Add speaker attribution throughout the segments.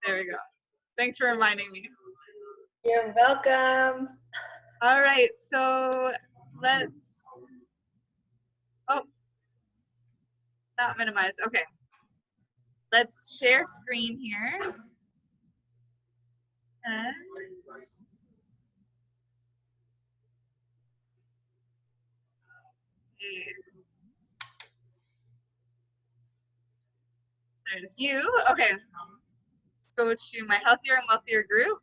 Speaker 1: There we go. Thanks for reminding me.
Speaker 2: You're welcome.
Speaker 1: All right, so let's, oh, not minimize, okay. Let's share screen here. And there's you. Okay. Go to my Healthier and Wealthier group.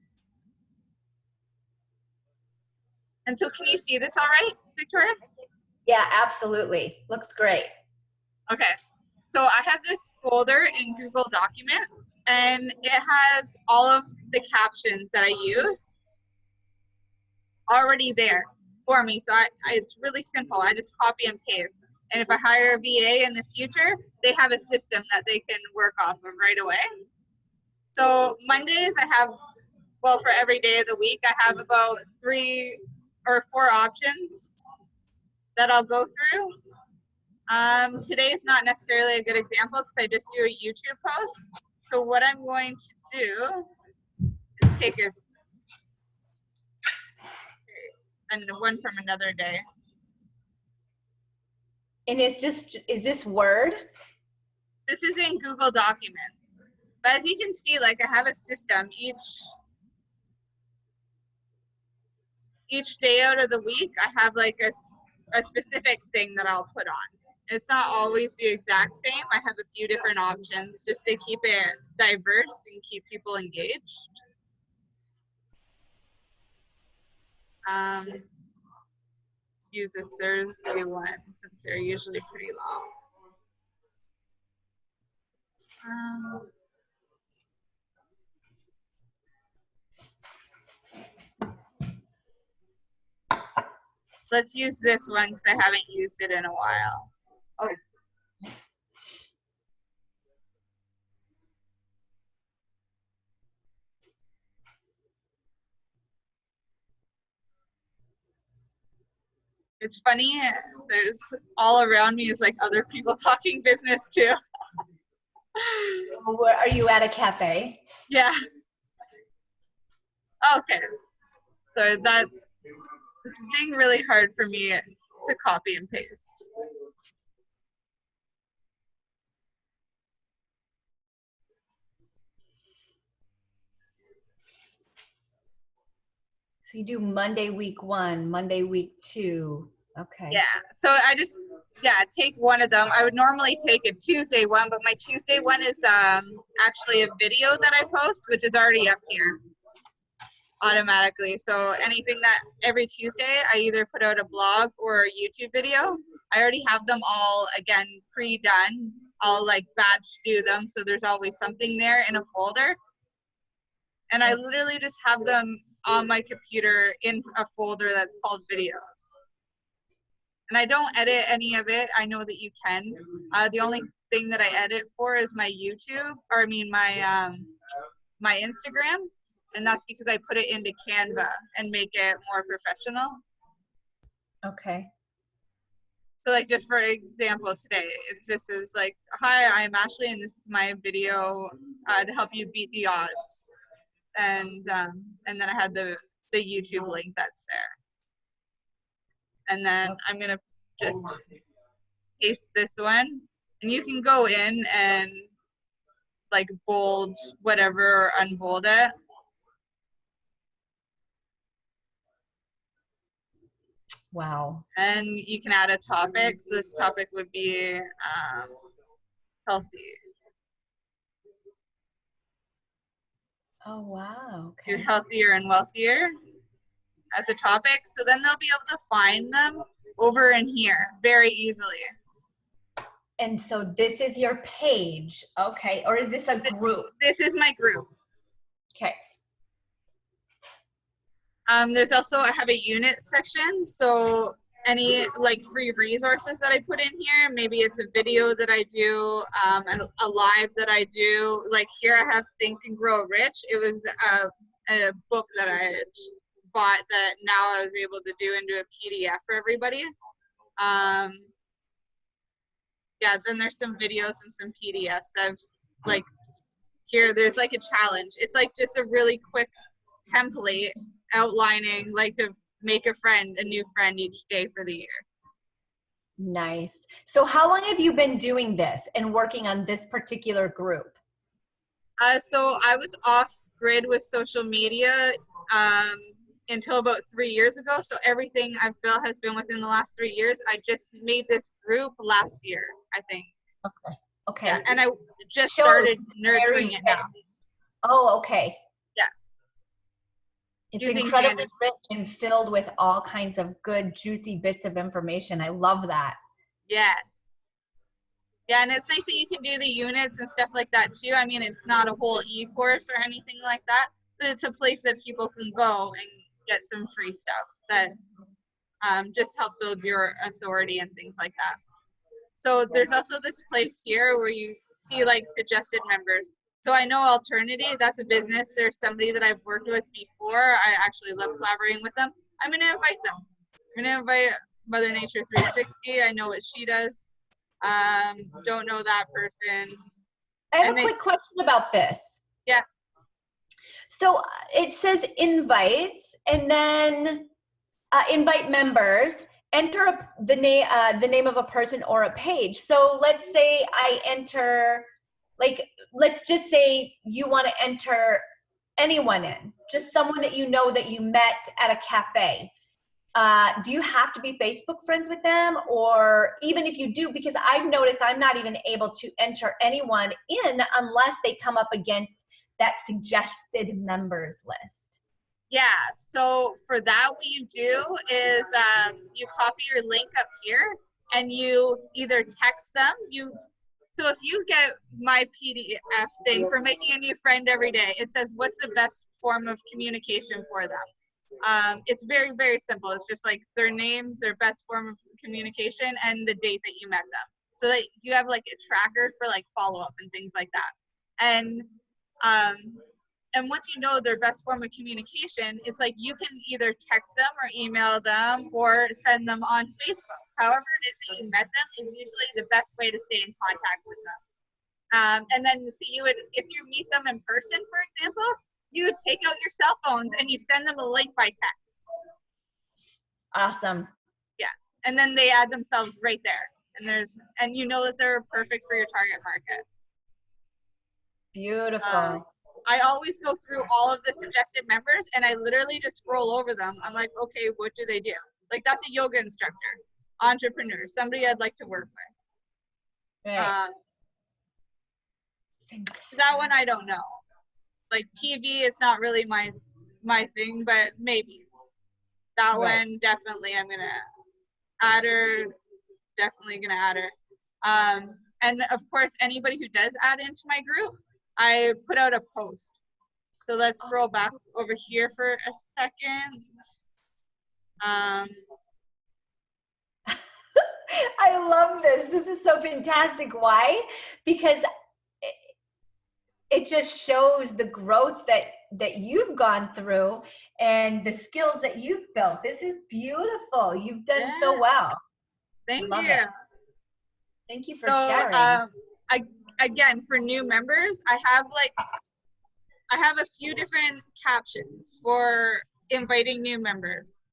Speaker 1: And so can you see this all right, Victoria?
Speaker 2: Yeah, absolutely. Looks great.
Speaker 1: Okay. So I have this folder in Google Documents, and it has all of the captions that I use already there for me. So it's really simple. I just copy and paste. And if I hire a VA in the future, they have a system that they can work off of right away. So Mondays I have, well, for every day of the week, I have about 3 or 4 options that I'll go through. Today is not necessarily a good example because I just do a YouTube post. So what I'm going to do is take and one from another day.
Speaker 2: And is this Word?
Speaker 1: This is in Google Documents. But as you can see, like I have a system. Each day out of the week, I have like a specific thing that I'll put on. It's not always the exact same. I have a few different options just to keep it diverse and keep people engaged. Let's use a Thursday one since they're usually pretty long. Let's use this one because I haven't used it in a while. Oh. It's funny, there's all around me is like other people talking business too.
Speaker 2: Where are you at a cafe?
Speaker 1: Yeah. Okay. So it's being really hard for me to copy and paste.
Speaker 2: So you do Monday week 1, Monday week 2. Okay.
Speaker 1: Yeah. So I just take one of them. I would normally take a Tuesday one, but my Tuesday one is actually a video that I post, which is already up here automatically. So anything that every Tuesday I either put out a blog or a YouTube video. I already have them all again pre-done. I'll like batch do them, so there's always something there in a folder. And I literally just have them on my computer in a folder that's called videos. And I don't edit any of it. I know that you can. The only thing that I edit for is my YouTube, or I mean my my Instagram, and that's because I put it into Canva and make it more professional.
Speaker 2: Okay.
Speaker 1: So like just for example today, it's just as like, hi, I'm Ashley and this is my video to help you beat the odds. And then I had the YouTube link that's there. And then I'm gonna just paste this one, and you can go in and like bold whatever or unbold it.
Speaker 2: Wow.
Speaker 1: And you can add a topic. So this topic would be healthy.
Speaker 2: Oh, wow. Okay.
Speaker 1: You're healthier and wealthier as a topic. So then they'll be able to find them over in here very easily.
Speaker 2: And so this is your page, okay? Or is this a group?
Speaker 1: This is my group.
Speaker 2: Okay.
Speaker 1: There's also, I have a unit section. So any like free resources that I put in here, maybe it's a video that I do, a live that I do. Like here I have Think and Grow Rich. It was a book that I bought that now I was able to do into a PDF for everybody. Yeah, then there's some videos and some PDFs. I've like here, there's like a challenge. It's like just a really quick template outlining like to make a new friend each day for the year.
Speaker 2: Nice. So how long have you been doing this and working on this particular group?
Speaker 1: So I was off grid with social media until about 3 years ago. So everything I've built has been within the last 3 years. I just made this group last year, I think.
Speaker 2: Okay. Okay.
Speaker 1: Yeah, and I just started nurturing it now.
Speaker 2: Oh, okay.
Speaker 1: Yeah.
Speaker 2: It's
Speaker 1: Using
Speaker 2: incredibly
Speaker 1: standards.
Speaker 2: rich and filled with all kinds of good, juicy bits of information. I love that.
Speaker 1: Yeah. Yeah, and it's nice that you can do the units and stuff like that too. I mean, it's not a whole e-course or anything like that, but it's a place that people can go and get some free stuff that just help build your authority and things like that. So there's also this place here where you see like suggested members. So I know Alternity, that's a business. There's somebody that I've worked with before. I actually love collaborating with them. I'm going to invite them. I'm going to invite Mother Nature 360. I know what she does. Don't know that person.
Speaker 2: I have a quick question about this.
Speaker 1: Yeah.
Speaker 2: So it says invites and then invite members, enter the name of a person or a page. So let's say I enter, like, let's just say you want to enter anyone in, just someone that you know that you met at a cafe. Do you have to be Facebook friends with them? Or even if you do, because I've noticed I'm not even able to enter anyone in unless they come up against that suggested members list.
Speaker 1: Yeah, so for that, what you do is you copy your link up here and you either text them. So if you get my PDF thing for making a new friend every day, it says what's the best form of communication for them. It's very, very simple. It's just like their name, their best form of communication, and the date that you met them. So that you have like a tracker for like follow-up and things like that. And once you know their best form of communication, it's like you can either text them or email them or send them on Facebook. However it is that you met them is usually the best way to stay in contact with them. And then if you meet them in person, for example, you take out your cell phones and you send them a link by text.
Speaker 2: Awesome.
Speaker 1: Yeah, and then they add themselves right there, and you know that they're perfect for your target market.
Speaker 2: Beautiful.
Speaker 1: I always go through all of the suggested members and I literally just scroll over them. I'm like, okay, what do they do? Like that's a yoga instructor, entrepreneur, somebody I'd like to work with.
Speaker 2: Right.
Speaker 1: That one I don't know. Like TV is not really my thing, but maybe. That one definitely I'm gonna add her. Definitely gonna add her. And of course, anybody who does add into my group, I put out a post. So let's scroll back over here for a second.
Speaker 2: I love this. This is so fantastic. Why? Because it just shows the growth that you've gone through and the skills that you've built. This is beautiful. You've done so well.
Speaker 1: Thank you.
Speaker 2: It. Thank you for sharing.
Speaker 1: Again, for new members, I have a few different captions for inviting new members.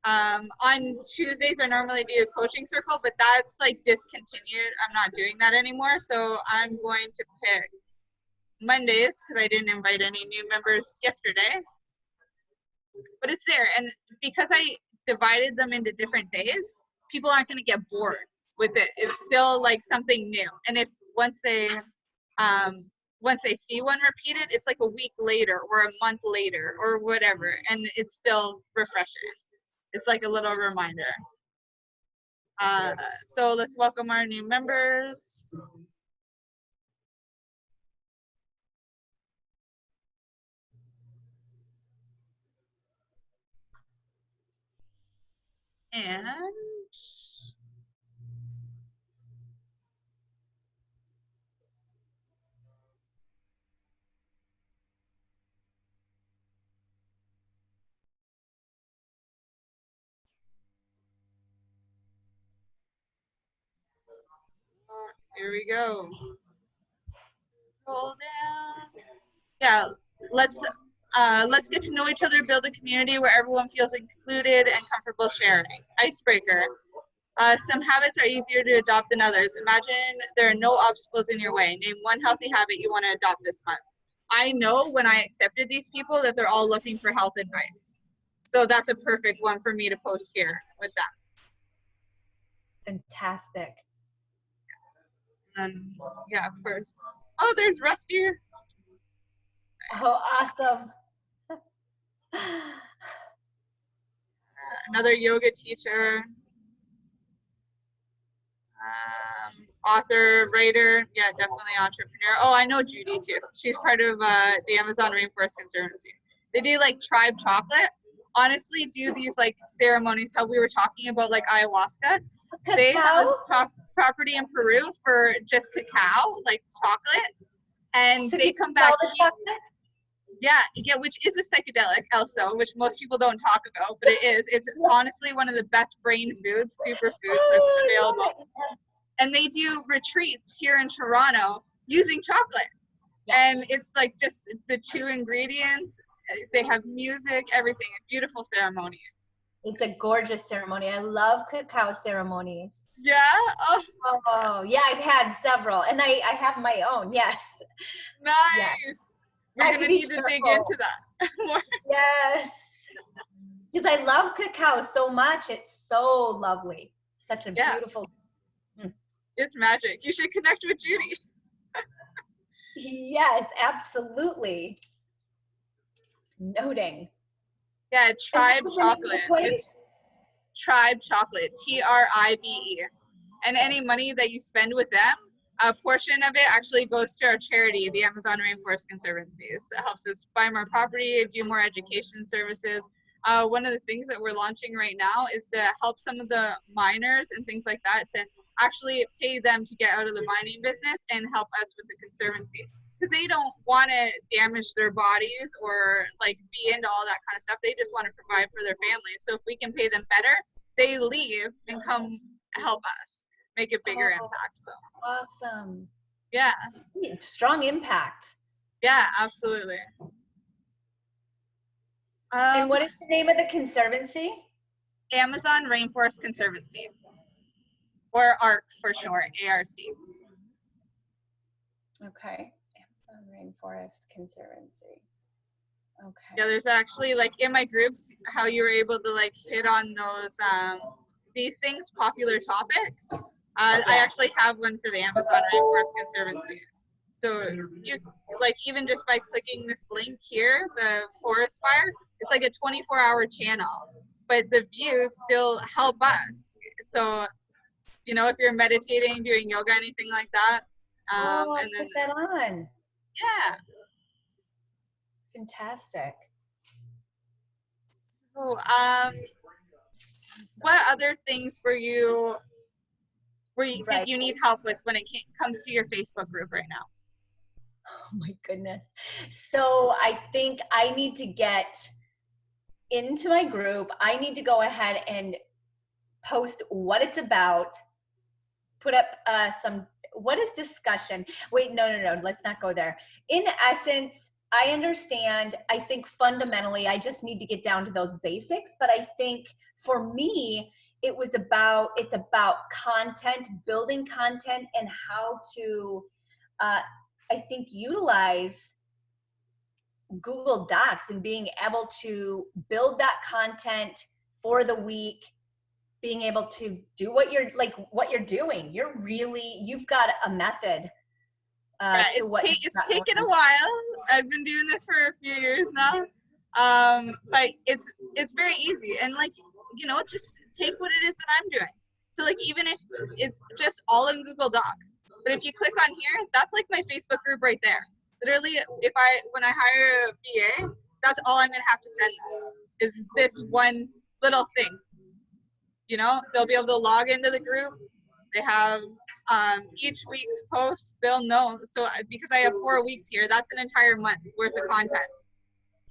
Speaker 1: On Tuesdays, I normally do a coaching circle, but that's like discontinued. I'm not doing that anymore. So I'm going to pick Mondays because I didn't invite any new members yesterday. But it's there. And because I divided them into different days, people aren't going to get bored with it. It's still like something new. And if once they see one repeated, it's like a week later or a month later or whatever, and it's still refreshing. It's like a little reminder. So let's welcome our new members. And here we go. Scroll down. Yeah, let's get to know each other, build a community where everyone feels included and comfortable sharing. Icebreaker. Some habits are easier to adopt than others. Imagine there are no obstacles in your way. Name one healthy habit you want to adopt this month. I know when I accepted these people that they're all looking for health advice. So that's a perfect one for me to post here with them.
Speaker 2: Fantastic.
Speaker 1: Yeah, of course. Oh, there's Rusty.
Speaker 2: Oh, awesome.
Speaker 1: Another yoga teacher. Author, writer, yeah, definitely entrepreneur. Oh, I know Judy too. She's part of the Amazon Rainforest Conservancy. They do like tribe chocolate. Honestly, do these like ceremonies, how we were talking about like ayahuasca. They have a property in Peru for just cacao, like chocolate, and
Speaker 2: so
Speaker 1: they come back. Yeah, which is a psychedelic also, which most people don't talk about, but it is. It's honestly one of the best brain foods, superfoods that's available. And they do retreats here in Toronto using chocolate. Yeah. And it's like just the 2 ingredients. They have music, everything. A beautiful ceremony.
Speaker 2: It's a gorgeous ceremony. I love cacao ceremonies.
Speaker 1: Yeah?
Speaker 2: Oh, yeah, I've had several. And I have my own, yes.
Speaker 1: Nice. Yes. We're going to need to dig into that more.
Speaker 2: Yes. Because I love cacao so much. It's so lovely. Such a beautiful.
Speaker 1: It's magic. You should connect with Judy.
Speaker 2: Yes, absolutely. Noting.
Speaker 1: Yeah, Tribe Chocolate. It's Tribe Chocolate, TRIBE. And any money that you spend with them, a portion of it actually goes to our charity, the Amazon Rainforest Conservancy. It helps us buy more property, do more education services. One of the things that we're launching right now is to help some of the miners and things like that to actually pay them to get out of the mining business and help us with the conservancy. Because they don't want to damage their bodies or like be into all that kind of stuff. They just want to provide for their families. So if we can pay them better, they leave and come help us make a bigger impact. So
Speaker 2: awesome.
Speaker 1: Yeah.
Speaker 2: Strong impact.
Speaker 1: Yeah, absolutely.
Speaker 2: And what is the name of the conservancy?
Speaker 1: Amazon Rainforest Conservancy. Or ARC for short, ARC.
Speaker 2: Okay. Amazon Rainforest Conservancy. Okay.
Speaker 1: Yeah, there's actually like in my groups how you were able to like hit on those these things, popular topics. I actually have one for the Amazon Rainforest Conservancy. So you like even just by clicking this link here, the forest fire, it's like a 24-hour channel, but the views still help us. So you know, if you're meditating, doing yoga, anything like that.
Speaker 2: And then, put that on.
Speaker 1: Yeah.
Speaker 2: Fantastic.
Speaker 1: So, what other things did you need help with when it comes to your Facebook group right now?
Speaker 2: Oh my goodness. So I think I need to get into my group. I need to go ahead and post what it's about. Put up what is discussion? Wait, no, let's not go there. In essence, I understand, I think fundamentally, I just need to get down to those basics, but I think for me, it's about content, building content, and how to, I think, utilize Google Docs and being able to build that content for the week, being able to do what you're doing. You've got a method
Speaker 1: it's taken a while. I've been doing this for a few years now. But it's very easy, and like, you know, just take what it is that I'm doing. So like, even if it's just all in Google Docs, but if you click on here, that's like my Facebook group right there. Literally, when I hire a VA, that's all I'm gonna have to send them is this one little thing. You know, they'll be able to log into the group. They have each week's post, they'll know. So because I have 4 weeks here, that's an entire month worth of content.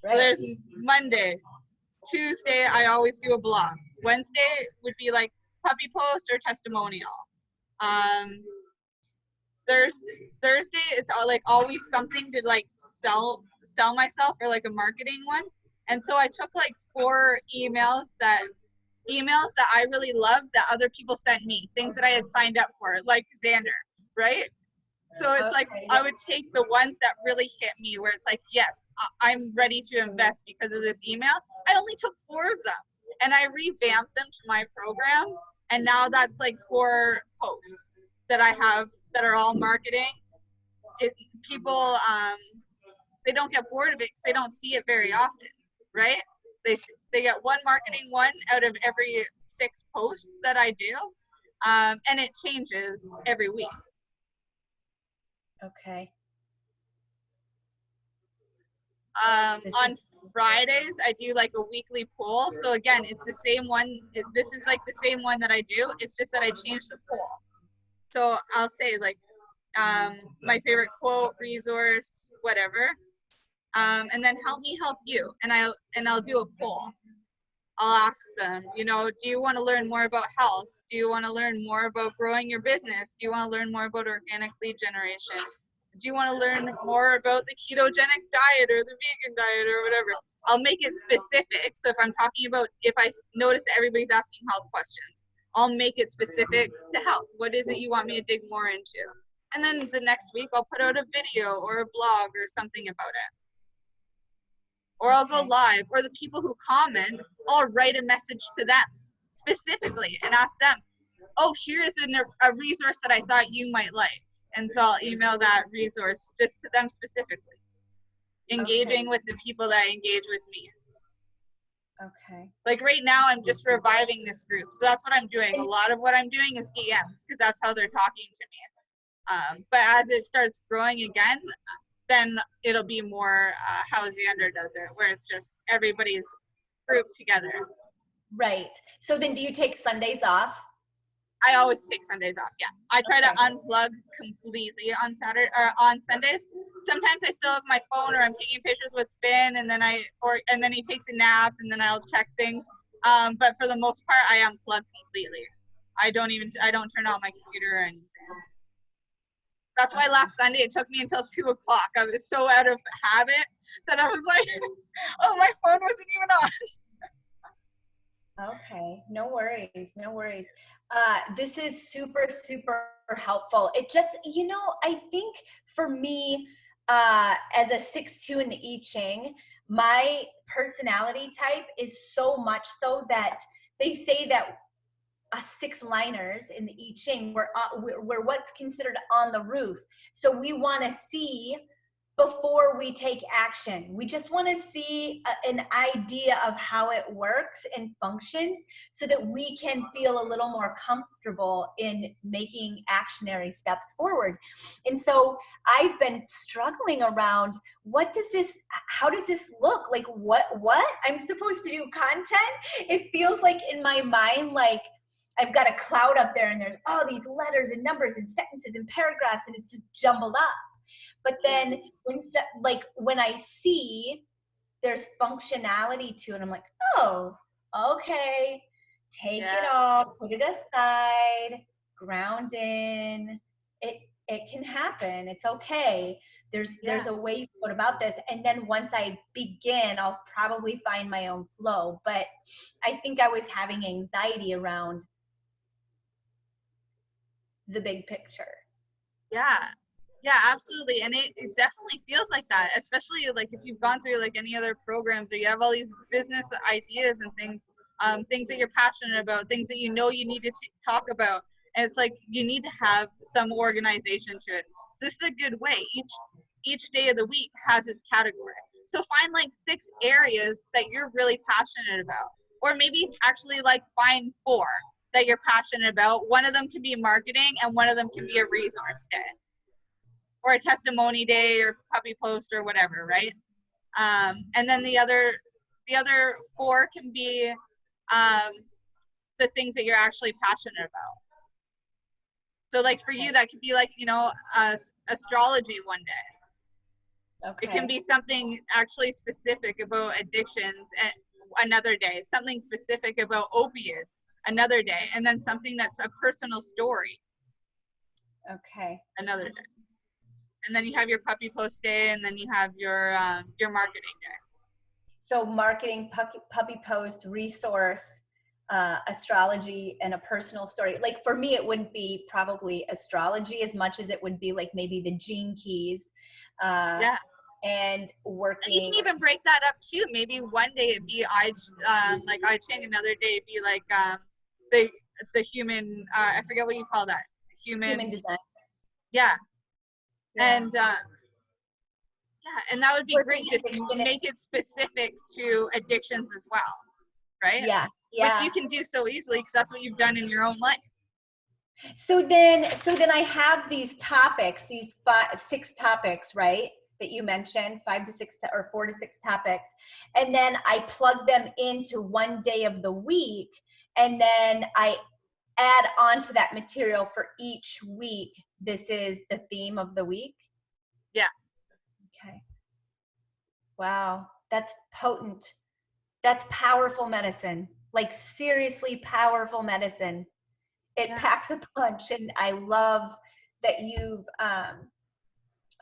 Speaker 1: Right. So there's Monday, Tuesday, I always do a blog. Wednesday would be like puppy post or testimonial. Thursday, it's all like always something to like sell myself, or like a marketing one. And so I took like 4 emails that I really loved that other people sent me, things that I had signed up for, like Xander, right? So it's like I would take the ones that really hit me, where it's like, yes, I'm ready to invest because of this email. I only took 4 of them, and I revamped them to my program, and now that's like 4 posts that I have that are all marketing. People, they don't get bored of it because they don't see it very often, right? They get one marketing one out of every 6 posts that I do, and it changes every week.
Speaker 2: Okay.
Speaker 1: On Fridays, I do like a weekly poll. So again, it's the same one. This is like the same one that I do. It's just that I changed the poll. So I'll say like my favorite quote, resource, whatever, and then help me help you. And I'll do a poll. I'll ask them, you know, do you want to learn more about health? Do you want to learn more about growing your business? Do you want to learn more about organic lead generation? Do you want to learn more about the ketogenic diet or the vegan diet or whatever? I'll make it specific. So if I'm talking about, if I notice that everybody's asking health questions, I'll make it specific to health. What is it you want me to dig more into? And then the next week I'll put out a video or a blog or something about it. Or I'll go live, or the people who comment, I'll write a message to them specifically and ask them, oh, here's a resource that I thought you might like. And so I'll email that resource just to them specifically, engaging with the people that engage with me.
Speaker 2: Okay.
Speaker 1: Like right now, I'm just reviving this group. So that's what I'm doing. A lot of what I'm doing is DMs, because that's how they're talking to me. But as it starts growing again, then it'll be more how Xander does it, where it's just everybody's grouped together.
Speaker 2: Right. So then do you take Sundays off?
Speaker 1: I always take Sundays off, yeah. I try to unplug completely on Sundays. Sometimes I still have my phone, or I'm taking pictures with Finn, and then he takes a nap, and then I'll check things. But for the most part, I unplug completely. I don't turn on my computer or anything. That's why last Sunday it took me until 2 o'clock. I was so out of habit that I was like, oh, my phone wasn't even on.
Speaker 2: Okay, no worries, no worries. This is super, super helpful. It just, you know, I think for me, as a 6'2" in the I Ching, my personality type is so much so that they say that 6-liners in the I Ching, we're what's considered on the roof. So we want to see before we take action. We just want to see an idea of how it works and functions so that we can feel a little more comfortable in making actionary steps forward. And so I've been struggling around, how does this look? Like what? I'm supposed to do content? It feels like in my mind, like I've got a cloud up there and there's all these letters and numbers and sentences and paragraphs and it's just jumbled up. But then when I see there's functionality to it, I'm like, oh, okay, take it off, put it aside, ground in. It can happen. It's okay. There's a way you go about this. And then once I begin, I'll probably find my own flow. But I think I was having anxiety around the big picture.
Speaker 1: Yeah, absolutely. And it definitely feels like that, especially like if you've gone through like any other programs, or you have all these business ideas and things that you're passionate about, things that you know you need to talk about. And it's like you need to have some organization to it. So this is a good way. Each day of the week has its category. So find like 6 areas that you're really passionate about, or maybe actually like find 4 that you're passionate about. One of them can be marketing, and one of them can be a resource day, or a testimony day, or puppy post, or whatever, right? And then the other 4 can be the things that you're actually passionate about. So like for you, that could be like, you know, astrology one day. Okay. It can be something actually specific about addictions another day, something specific about opiates another day, and then something that's a personal story.
Speaker 2: Okay.
Speaker 1: another day. And then you have your puppy post day, and then you have your marketing day.
Speaker 2: So marketing, puppy post, resource, astrology, and a personal story. Like for me, it wouldn't be probably astrology as much as it would be like maybe the gene keys. And working.
Speaker 1: And you can even break that up too. Maybe one day it'd be like I Ching, another day it'd be like the human. I forget what you call that. Human
Speaker 2: design.
Speaker 1: Yeah. And and that would be great. Just make it specific to addictions as well, right?
Speaker 2: Yeah.
Speaker 1: Which you can do so easily because that's what you've done in your own life.
Speaker 2: So then I have these topics, these 6 topics, right? That you mentioned, 5 to 6 or 4 to 6 topics. And then I plug them into one day of the week. And then I add on to that material for each week. This is the theme of the week.
Speaker 1: Yeah.
Speaker 2: Okay. Wow. That's potent. That's powerful medicine. Like seriously powerful medicine. It packs a punch, and I love that you've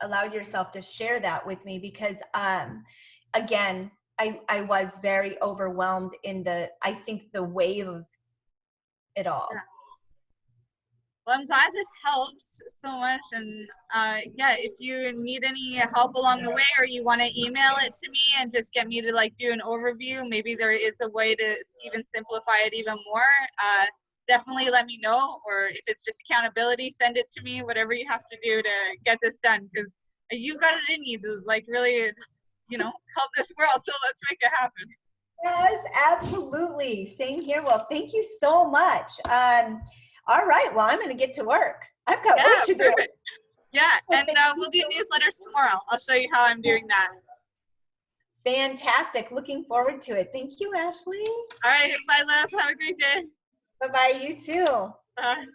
Speaker 2: allowed yourself to share that with me because, again, I was very overwhelmed in the wave of it all.
Speaker 1: Yeah. Well, I'm glad this helps so much, and if you need any help along the way, or you want to email it to me and just get me to like do an overview, maybe there is a way to even simplify it even more. Definitely let me know, or if it's just accountability, send it to me, whatever you have to do to get this done, because you've got it in you to like really, help this world, so let's make it happen.
Speaker 2: Yes, absolutely. Same here. Well, thank you so much. All right, well, I'm going to get to work. I've got work to do.
Speaker 1: Yeah, and we'll do newsletters tomorrow. I'll show you how I'm doing that.
Speaker 2: Fantastic. Looking forward to it. Thank you, Ashley.
Speaker 1: All right, bye, love. Have a great day.
Speaker 2: Bye-bye. You too.
Speaker 1: Bye.